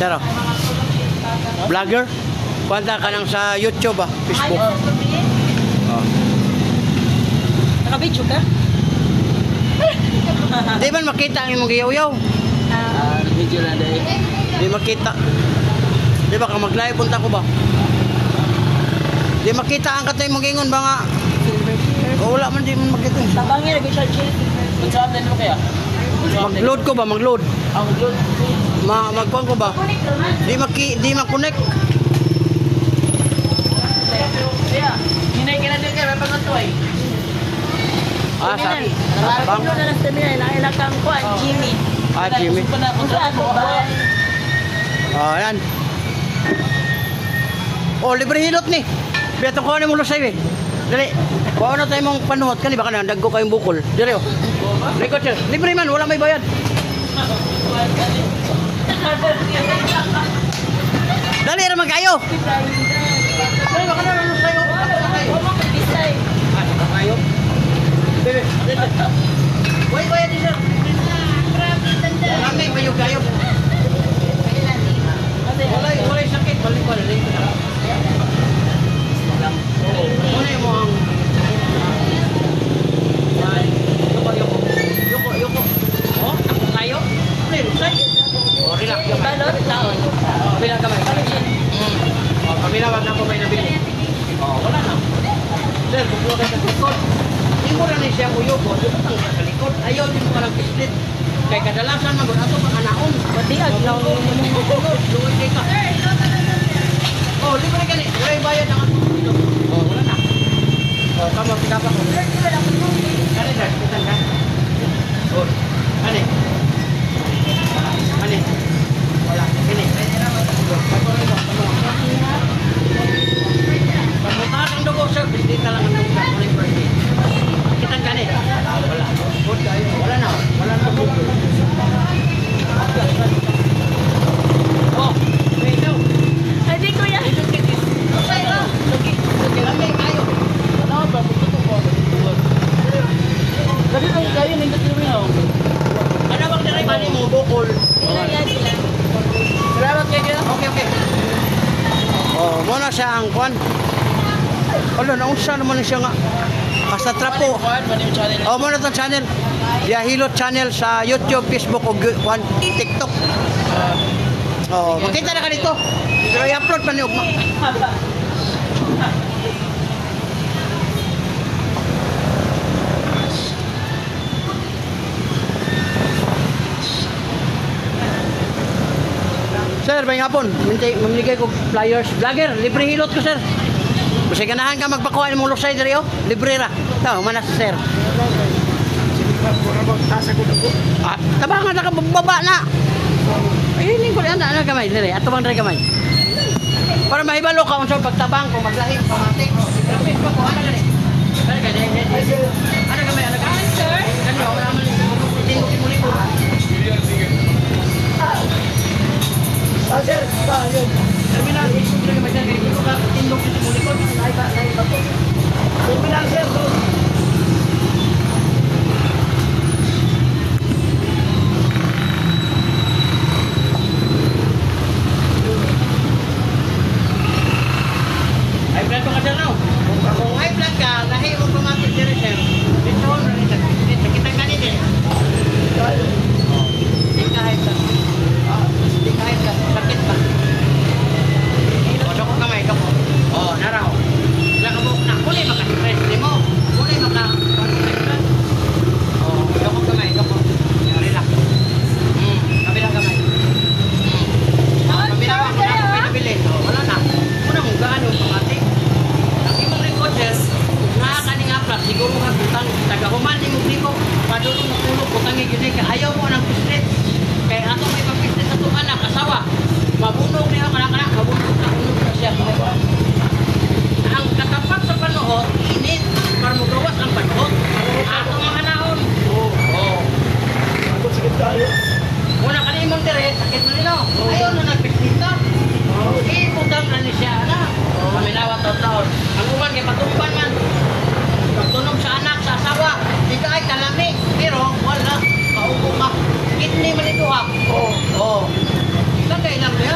Sir, vlogger? Kwanta ka nang sa YouTube Facebook. Oh. Naka-video ka? Di ba makita ang imong giyaw-yaw? Video na dahil. Di makita. Di ba ka mag-live punta ko ba? Di makita ang katay mong ingon ba nga? O, wala man di man makita. Tabangin, nag-share chill. Mag-saan mo kaya? Mag-load ko ba? Mag-load? Mag-load. Magkuhan ko ba? Di ma-connect. Kaya, hinay ka na din kayo, may pagkatuay. Sa Nakapaglo na lang sa nila, ilang kang kuhan, Jimmy. Jimmy. Kung saan mo ba? Yan. Libre hilot ni. Beto ko ni mo lusay Dali. Kuha na tayo mong panuhot kani baka nandaggo kayong bukol. Dali Record sir. Libre man, wala may bayad. Dali ra magayo. Dali baka na lusay ko. Bisay. Magayo. Bebe. Wait, bayad sir. Kami bayo gayo. Walay sakit, balik-balik. Muna mo ang Yoko. Ako kayo? Lusay. Relax. Balot, taon. Bilang kamay. Pamila, wag na po may nabili. Wala na. Sir, buklo kayo sa likod. Hindi mo rin siya uyoko. Dutang sa likod. Ayaw din mo ka ng pislit. Kay kadalasan magod ato pang anaon. Pati aglaw mo luwag kay ka. Libre ka ni. Wala yung bayad ang dito. Wala na. Kamo, pika pa ko. Kani, sir. Kitan ka. Kani. Wala. Kini. Pagmutahan ang dugo, sir. Bisita lang ang dugo. Wala yung birthday. Kitan ka ni. Wala. Wala na. Wala na dugo. Wait, no. Hindi ko yan. Okay lang. Lagi kayo. Ano ba? Puto ko. Kasi kayo nindot nyo rin ako. Ano bang diray ba mo bukol? Ilan yan sila? Salamat kayo. Okay. Muna siya ang kwan. Naunsa naman siya nga. Basta trapo. Muna itong channel. Hilot channel sa YouTube, Facebook, o TikTok. Makita na ka dito. Pero i-upload pa niyo. Sir, may hapon. Mamigay ko flyers. Vlogger, libre hilot ko, sir. Kasi ganahan ka magpakuha ng mga lusay dito. Libre ra. Ito, manas, sir. Tabangan na ka, baba na. Ayun ko yan, ano kamay, dire, ato bang dire kamay. Para mahibalo ka unsay pagtabang ko maglahip pamatik. Grabe pa ko ana gani. Ano kamay, ano kamay, sir? Ano wala man tingog-tingog ko. Sir, ba yun. Terminal issue dire kamay dire ko ka tingog-tingog ko. Ay ba ko. Terminal sir. High blood ka sir now. Kung high blood ka, lahi automatic dire sir. Dito rin sa kita kanina. Di ka high blood. Di ka high blood. Sakit ba? Doko kamay, doko. Naraw. Nakabuk na. Kulay maka-stress. Di mo. Kulay maka-stress. Doko kamay, doko. Relax. Kabilang kamay. Kabilang ako na ako pinabili. Wala na. Una mong gaano pamati. Siguro nga butang tagahuman ni mo padulong na tulog butang gyud kay ayaw mo nang pislit kay ato may pagpislit sa tuwa anak asawa mabunog niya kana mabunog na siya ang katapat sa panuot init para mo gawas ang panuot ato mga naon ako sakit tayo una kanimong dire sakit mo nilo ayaw na nagpislita iputang na ni siya na paminawa taon ang uban kay patumban man pagtunog sa anak, sa asawa, di ka ay kalami, pero wala, kaupo ka. Kidney man ito ha. Bagay lang kaya.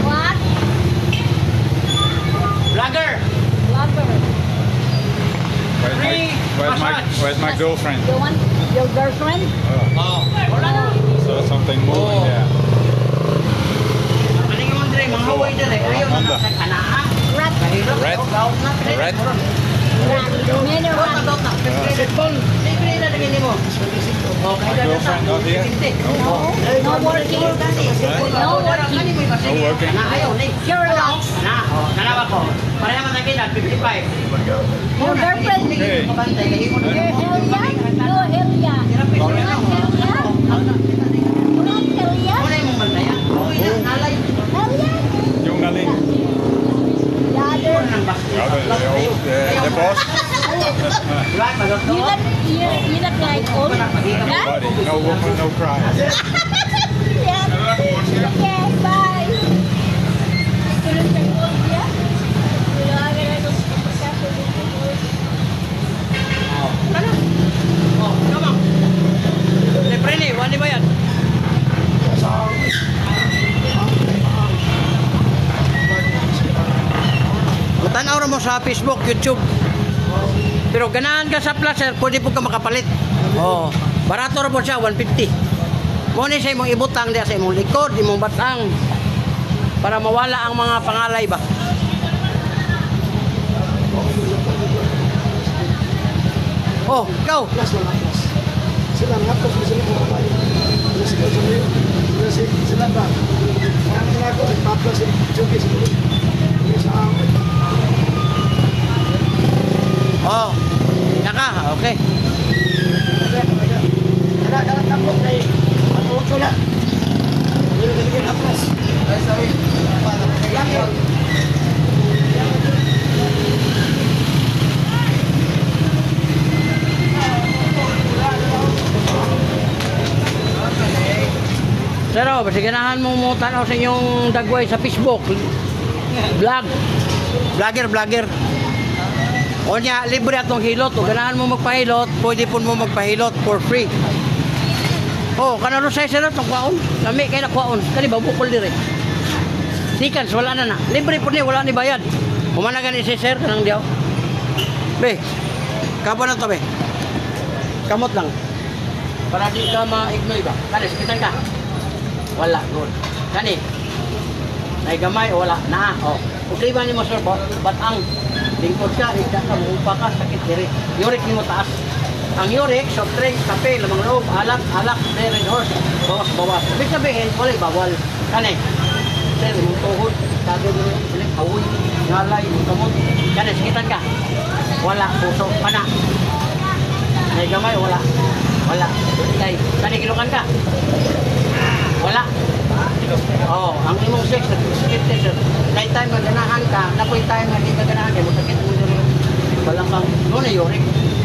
What? Vlogger. Lover. Free massage. Where's my girlfriend? You want your girlfriend? Oh, wala na. So something moving Oh. there. Kaling mo dire, mga huway dire. Ayaw na Honda. sa kanaa. Rat. Kahirap. Red. Gaw na. Red. Rat. Many Gaw na, rat. gaw na. Cellphone. Libre na lagyan mo. Okay, My girlfriend not here? No. No working. No working. No working. Na ayaw ni. Pure love. Na, oh, nalawa ko. Pareha man tayo 55. Your girlfriend. Hey. Kabantay, kahimo na. Your Helia? No Helia. Hirapin mo na. You want Helia? Wala yung mong bantayan. Uy, nalay. Helia? Yung naling. The other. Nang bas. Ja, the boss. Diba? Balot You doon. not, you not like old? Huh? Buddy. No woman, no cry. Yes. Okay, bye. You look like old, yeah? You know, I'm gonna go to the cafe with you. Ano? Oh, kamang. Libre ni, wala ba yan? Tanaw mo sa Facebook, YouTube. Pero ganahan ka sa placer, pwede po ka makapalit. Oh, barato rin po siya, 150. Muna sa imong ibutang diya sa imong likod, imong batang. Para mawala ang mga pangalay ba? Oh, ikaw. Sila nga po sila mga babae. Sila ba? Ang mga ko nagpapla si Jogi sa amin. Oh, naka, okay. Kada tapos na matuto na. Dili dili aplas. Ay sabi. Lang yun. Pero, basta ganahan mo tanaw sa inyong dagway sa Facebook. Vlog. Vlogger. O niya, libre atong hilot. O ganahan mo magpahilot, pwede po mo magpahilot for free. Oh, kanaro sa isa na itong kwaon. Lami kayo na kwaon. Kani ba, bukol dire. Sikans, wala na na. Libre po niya, wala ni bayad. Umanagan ni si sir, kanang diyaw. Be, kabo na to be. Kamot lang. Para di ka ma-ignore ba? Kani, sakitan ka. Wala, good. Kani, naigamay o wala? Na, oh. Okay ba ni mo sir, but ang lingkod ka, ika ka, muupa ka, sakit diri. Yurik ni mo taas. Ang yurik, soft drink, kape, lamang loob, alak, red horse, bawas. Ibig sabihin, wala bawal. Kani, sir, yung tuhod, sabi diri, ulit, awoy, ngalay, kamot. Kani, sakitan ka. Wala, puso, pana. Naigamay, wala. Kani, kilukan ka. Wala. Oh, ang imong sex sakit sir. Night time ganahan ka, napoy time nga di ka ganahan kay mo sakit mo diri. Walang kang no na yorik.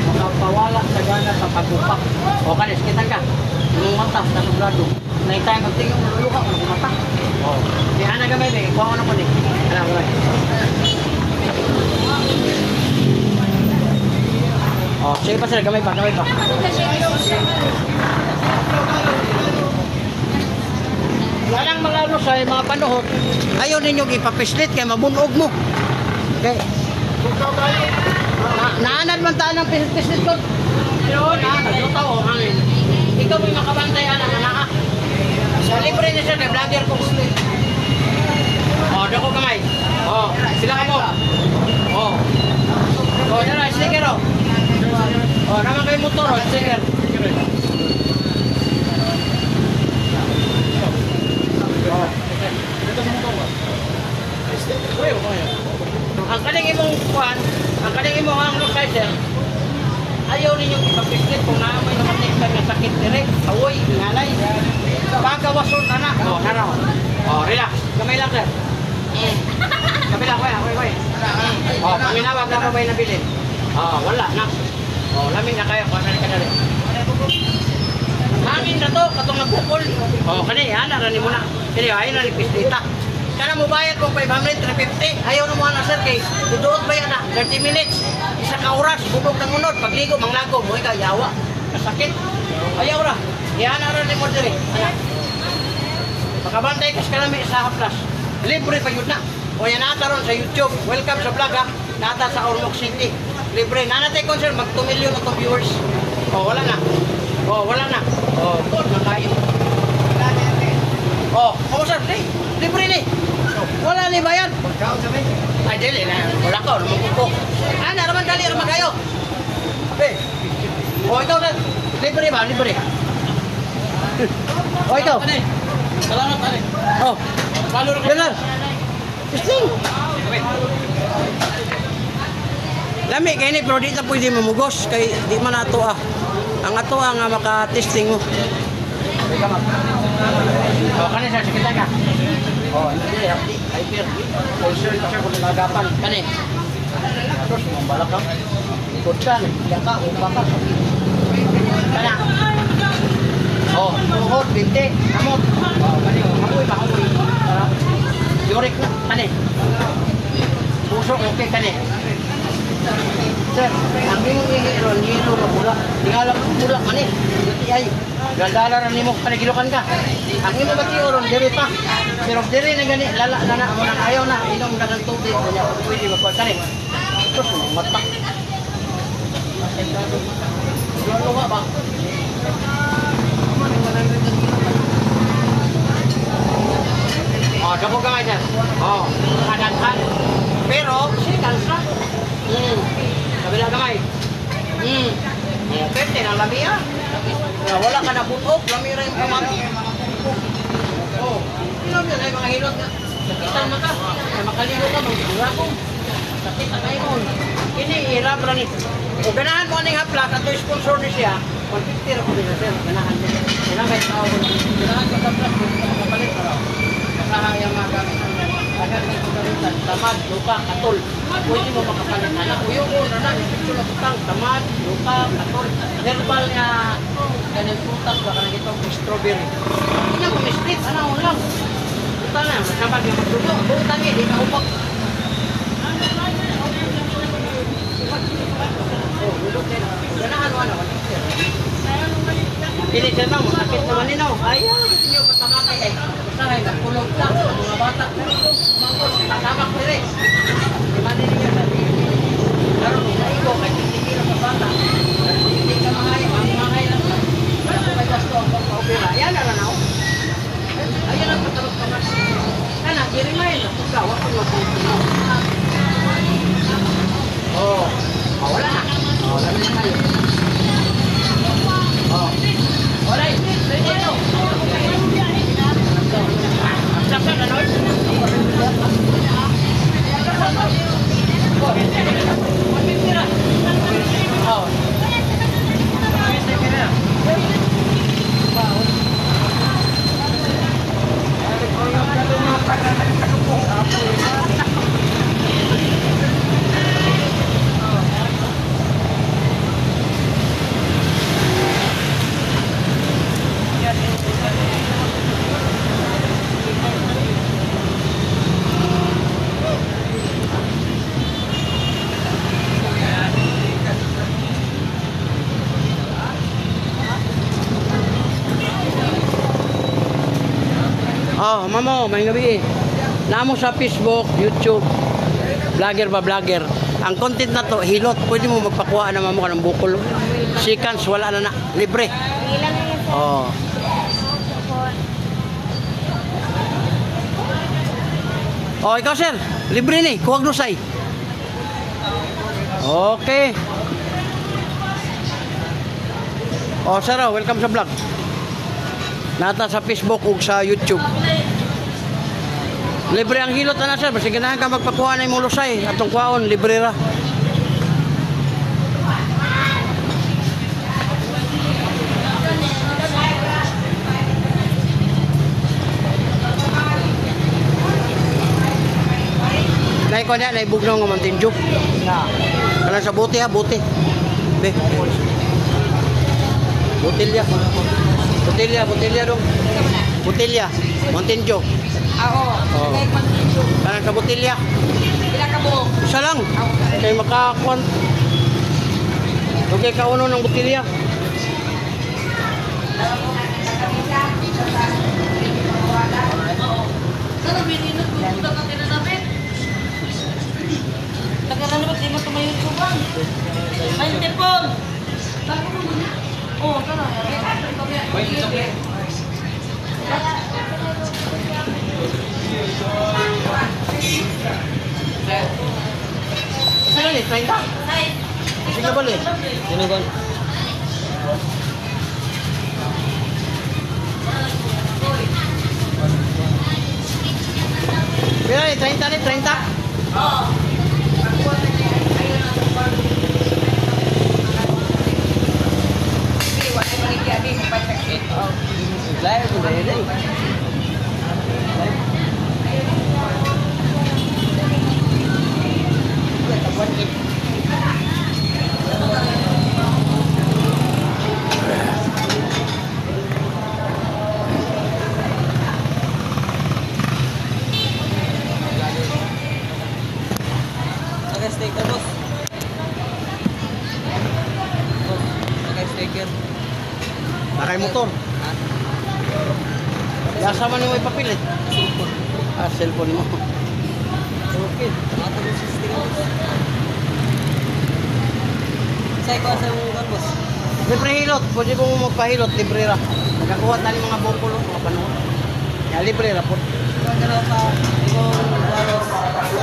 Makapawala sa gana sa pagbupak. O kanis kitan ka. Imong mata sa sublado. Night time magtingin mo luha mo mata. Oh. Di ana gamay be, kuha na ko ni. Ana mo. Oh, sige pa sir, gamay pa. Walang mga ano sa mga panuhot, ayaw ninyong ipapislit kaya mabunog mo. Okay. Naanad man taan ng pislit ko. Pero naglutaw o hangin. Ikaw may makabantay anak. So libre na siya, vlogger ko. Oh, dako kamay. Oh, sila ka mo. Oh. Oh, yan na, sticker o. Oh, naman kayo motor o, sticker. Ang kaling imong kuhan, ang kaling imong ang sizer, ayaw ninyong ipapislit kung naamay naman na nga sakit direct, awoy, ngalay. Pagkawason ka na. O, naraw. O, relax. Kamay lang, sir. Kamay lang, kuya. O, paminawag na babay na bilin. O, wala na. O, lamig na kayo. Kuha ka na rin. Hangin na to, katong nagbukol. O, kanina, yan, naranin mo na. Kaya, ayun na, lipislita. Kana mo bayad kung 500, 350. Ayaw na mo na, sir, kay duduot ba yan na? 30 minutes. Isa ka oras, bubog ng unod. Pagligo, manglago, mo ka, yawa. Kasakit. Ayaw ra. Yan na rin mo diri. Makabantay kas kalami sa Haplas. Libre pa yun na. O yan nata ron sa YouTube. Welcome sa vlog ha. Nata sa Ormoc City. Libre. Nanatay concern, mag 2 million na itong viewers. O, wala na. O, wala na. O, doon, nakain. O, sir, libre ni. Wala ni bayan. Ay, dili na. Wala ka, naman kuko. Ano, naman dali, naman kayo. O, ikaw na. Libre ba? Libre. O, ikaw. Salamat, pare. O, Belar. Testing. Lami, kaya ni, pero di na pwede mamugos. Kaya di man ato ah. Ang ato nga maka-testing mo. O, kanin sir, sige ka. O, hindi, hapdi. Hyper. Full shirt siya kung nagapan. Kanin. Terus, mambalak ka. Ikot ka, nagpilak ka, umpa ka. Kana. O, tuhod, binti, namot. O, kanin, hamoy ba, hamoy. Yurik na, kanin. Puso, okay, kanin. Sir, ang imong ihiron, hilo na pula. Tingalang pula, kanin. Dati ay, galdala rin mo, panagilukan ka. Ang imong bati oron, diri pa. Pero diri na gani, lala na na, mo nang ayaw na, inom na ng tubig. Kanya, pwede magpag kanin. Terus, matak. Luwa ba? Oh, dabo ka nga dyan. Oh, kadanhan. Pero, seconds na. Kabila kamay. Pwede na lami ah. Wala ka na butok, lami rin yung kamay. Oh, inom yun ay mga hilot na. Sakitan mo ka. Makaligo ka, magdura ko. Sakitan na yun. Ini, hirap lang eh. O ganahan mo aning haplas, ato sponsor ni siya. 150 rin ko din na sir. Ganahan mo. Ganahan may tao ko. Ganahan ko haplas. Kapalit na raw. Kasahaya mga gamit. Agad ng pagkaritan. Tamad, luka, katol. Pwede mo makapalit. Anak, uyo ko na na. Ipicture na tutang. Tamad, luka, katol. Herbal nga. Ganyan putas. Baka na itong strawberry. Hindi niya kung split. Ano lang. Puta na. Masabag yung magdugo. Buta niya. Di ka upak. Ganahan mo na. Pili dyan mo. Sakit naman nino. Ayaw. Gusto niyo patamatay eh. Usahay, nagkulog lang. Mga bata. Mangkos. Tatabak dire. Imanin niyo sa TV. Laro mo sa iko. Kahit hindi na sa bata. Hindi ka mahay. Mahay lang. Wala ko may gasto ang pagpaupira. Ayan na lang ako. Ayan ang patarot ka mas. Kana, girimay na. Ikaw, ako mapupuno. Oh. Wala na. Wala na tayo. Oh. Wala. Dito. Saka na noy. Oh. Oh, mamo, may gabi. Namo sa Facebook, YouTube, vlogger ba vlogger. Ang content na to, hilot. Pwede mo magpakuha na mamo ka ng bukol. Seconds, wala na na. Libre. Ilang na yan, sir. Oh. Oh, ikaw sir. Libre ni. Kuwag lusay. Okay. Oh, sir, welcome sa vlog. Nata sa Facebook ug sa YouTube. Libre ang hilot na sir. Basta ganahan ka magpakuha na yung lusay. Atong kuhaon, libre ra. Nay ko niya, naibugnaw ng Mountain Dew. Kalang sa buti ha, buti. Be. Butilya. Butilya dong. Butilya. Mountain Dew. Ako. Oh. Kalang sa butilya. Ilang ka buhok? Isa lang. Kaya makakuan. Okay ka uno ng butilya. Sana bininot ko yung dagat na namin. Tagaran naman, di mo tumayo yung subang. Ay, yung telepon! Oo, sana. Wait, it's okay. Saan ni? 30? Sige balik. Sino ba? Pero ni 30 ni 30? Oo. Lain ko dahil eh. Naka-steak na boss. Naka-steak yan. Nakay-motor. Yasa man mo ipapilit. Cellphone. Ah, cellphone mo. Okay. Ato yung system mo. Say ko sa mga boss. Libre hilot. Pwede ko magpahilot. Libre ra. Nakakuha tali mga bukol. Mga panuot. Ya, libre ra po. Kaya na sa ibang walos.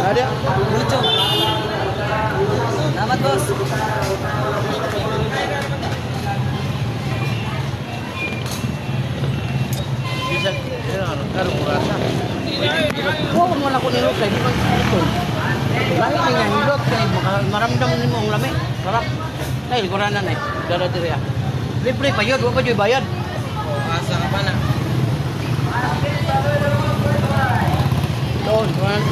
Ada? Lucho. Salamat boss. Bisa karo kurasa. Huwag mo na ko nilot kay di man ito. Lagi nga nilot kay maramdam nimo ang lami. Sarap. Dahil kuranan eh. Dara diri. Libre pa yun, wa pa jud bayad. Asa ka pa na. Doon, kuan.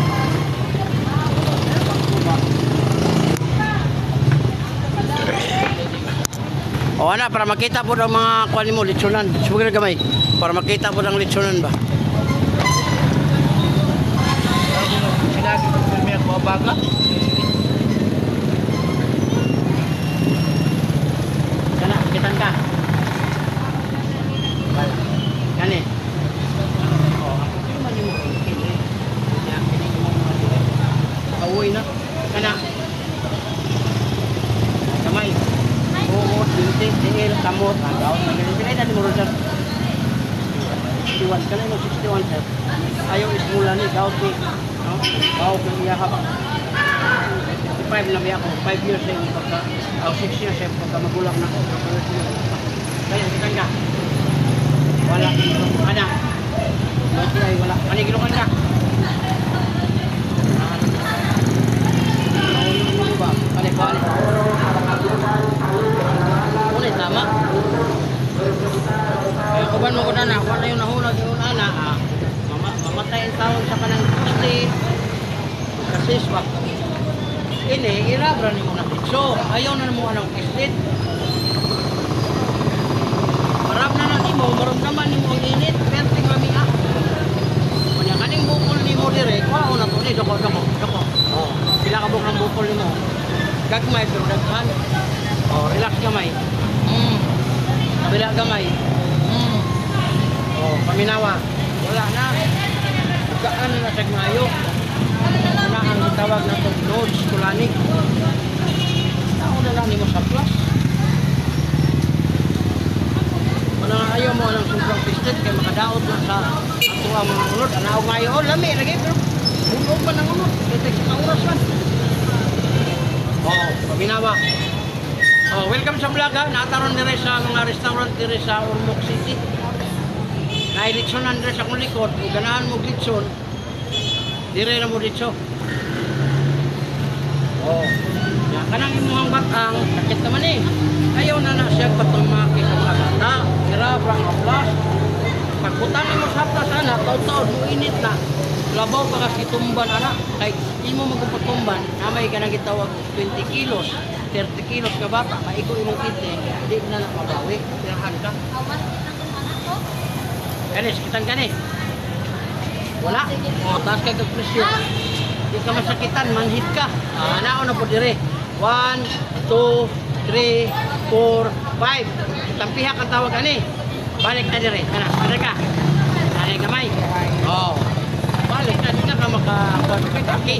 O ana, para makita po ang mga kuan mo litsunan. Sugod gamay. Para makita po ang litsunan ba. Sinabi ko may ako baga. Kana, kitan ka. Kani. Oh, ano man yung kini. Ya, kini mo. Awoy na. Kana. Kamay. Oo, tinting, tingil, kamot, agaw. Pinay na ni mo rin. 61, kanay mo 61, sir. Ayaw ismula ni, gaw ti. Gaw ti niya habang. 55 na biya ko, 5 years na yung pagka, 6 years na pagka magulang na ako. Kaya, kitan ka. Wala, ana. Wala, kanigilukan ka. Kani. Ngunit tama. Kaya kuban mo ko na na, wala yung nahunag yung ana. Mamatay ang tawag sa kanang kusti. Kasi swak. Ini, irabra ni mo na kitso. Ayaw na mo anong kistit. Marap na ni mo, maramdaman ni mo ang init. Perting kami ah. Kanya kaning bukol ni mo dire, kuha na to ni, doko. Oh, sila ka bukang bukol ni mo. Gagmay, pero daghan. Oh, relax gamay. Kabila gamay. Oh, paminawa. Wala na. Gaan na sa mayo. Una ang tawag na itong nodes, kulanik. Ako na lang mo sa plus. Ayaw mo ng sobrang pistit kaya makadaot na sa ato ang mga unod. Anaw ngayon, oh, lami, lagi, pero bunog pa ng unod. Kaya sa oras man. Oh, paminawa. Oh, welcome sa vlog ha. Nataron dire sa mga restaurant dire sa Ormoc City. Nailitsonan dire sa kong likod. Kung ganahan mo litson, dire na mo litso. Oh, ya, kanang imuhang batang, sakit naman eh. Ayaw na siya patumaki sa mga bata. Hirabang aplas. Pagputangin mo sa aplas, anak, taon-taon mo init na. Labaw pa kasi tumban, anak. Kahit di mo magpatumban, namay ka nang itawag 20 kilos, 30 kilos ka bata, maiko imong kite, di na mabawi. Tirahan ka. Kanis, kitang kani. Wala. O, taas ka kagpresyo. Di ka masakitan, manhid ka. Nao na po dire. 1, 2, 3, 4, 5. Tampiha kang tawag ani. Balik na dire. Kana, ka. Dali gamay. Oh. balik na di na ka maka-kaki.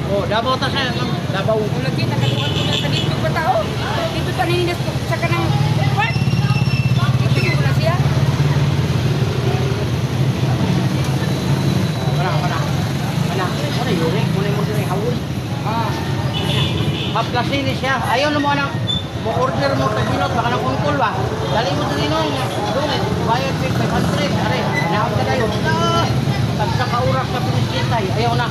Oh, Davao ta sa Davao. Kung lagi, nakaluan ko na sa dito pa tao. Dito pa ninindas ko sa kanang part. Sige ko na siya. Mana. Ano yun eh? Muna mo din hawul. Haplasini siya. Ayaw na mo na mo-order mo kaginot. Baka na kungkul ba? Dali mo din nung. Dunit. Bayad pick 500. Are, naon ka tayo. Pag sa kauras na piniskitay. Ayaw na.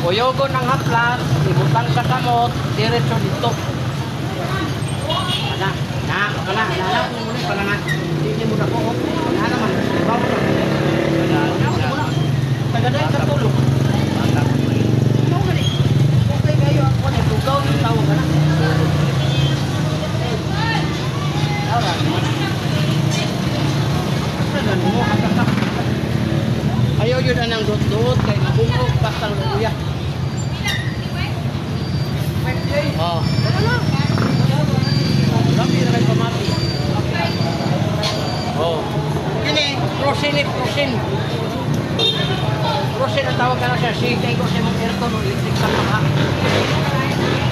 Uyogon ng haplas. Ibutang sa kamot. Diretso dito. Ana. Muna pala na. Hindi mo na po. Ana naman. Bago na. Muna. Tagaday ka tulog. Ano ka rin? Okay kayo ako na. Tugaw yung tawag ka na. Alright. Ayaw yun na ng dot-dot. Kaya mabungog. Basta lang uya. Oh. Lami na kayo pamati. Oh. Kini, prosin. Prosin ang tawag ka na siya. Sige ko siya mong aircon o electric sa mga.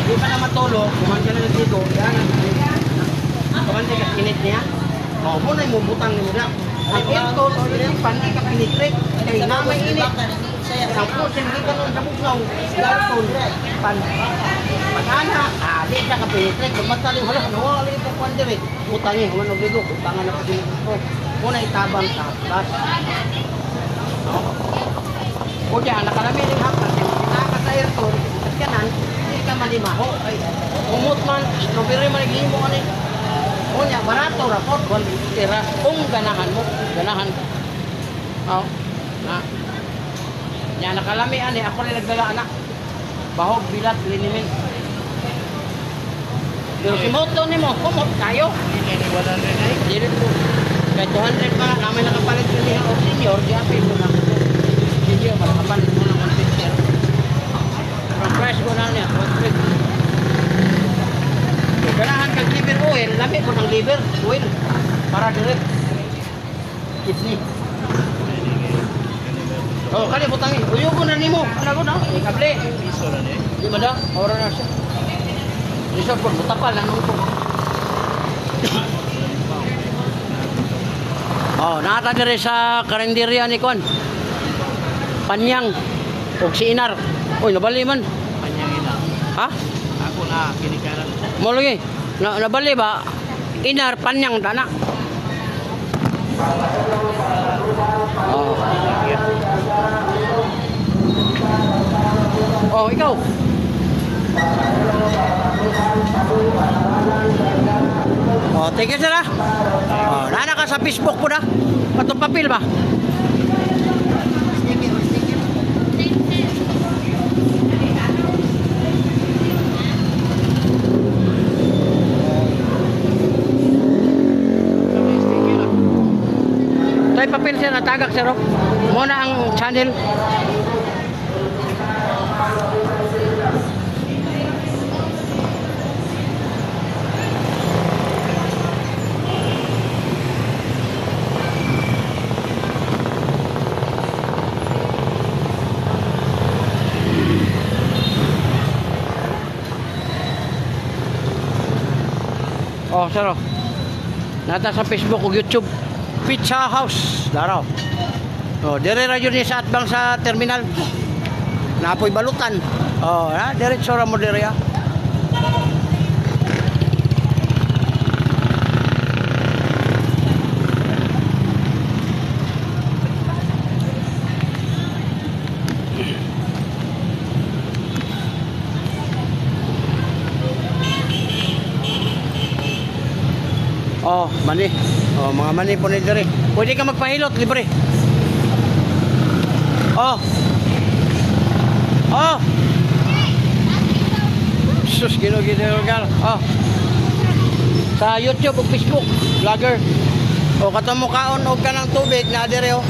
Di pa na matulog. Kuman ka na dito. Yan. Kuman ka kinit niya. Oh, muna yung butang mo na. Ang aircon o electric pan, di ka pinitrit. Kaya na may init. Ang prosin, di ka nun sa bugnaw. Aircon, pan. Pag-ana, di siya ka pinitrit. Kung matali, wala ito kwan dire. Utangin, humanog dito. Utangan na pagin ko. Muna itabang sa haplas. O diyan, nakalami rin haplas. Nakaka sa aircon, at kanan, hindi ka malimaho. Ay, umot man, strawberry man naghihimo ka rin. O niya, barato, rapot, tira. Kung ganahan mo, ganahan. O, na. Yan, nakalami, ako rin nagdala, anak. Bahog, bilat, linimin. Pero si Moto ni mo, kumot tayo. Hindi rin po. Kahit 200 pa, namin nakapalit ko niya o senior, di apil ko na. Senior, nakapalit mo ng 150. From price ko na niya, 150. Ganahan kang liver oil, lami ko ng liver oil. Para direct. Kidney. Oh, kalimutan eh. Uyo ko na ni mo. Ano ko na? Kable. Di ba da? Ora na siya. Resort po, butapal lang po. Oh, nakata dire sa karinderya ni Kon. Panyang og si Inar. Oy, nabali man. Panyang ina. Ha? Ako na kinikaran. Mo lagi. Nabali ba? Inar panyang dana. Oh. Oh, ikaw. Oh, thank you sir. Oh, nana ka sa Facebook po na. Patong papel ba? Tay papel sir, natagak sir. Muna ang channel. Oh, sir. Nata sa Facebook o YouTube. Pizza House. Daraw. Oh, dire ra yun sa atbang sa terminal. Napoy balutan. Oh, ha, diretso ra mo dire ya. Oh, mani. Oh, mga mani po ni dire. Pwede ka magpahilot, libre. Oh. Oh. Sus, gino-gino-gal. Oh. Sa YouTube o Facebook, vlogger. O katong mukaon og kanang tubig na dire oh.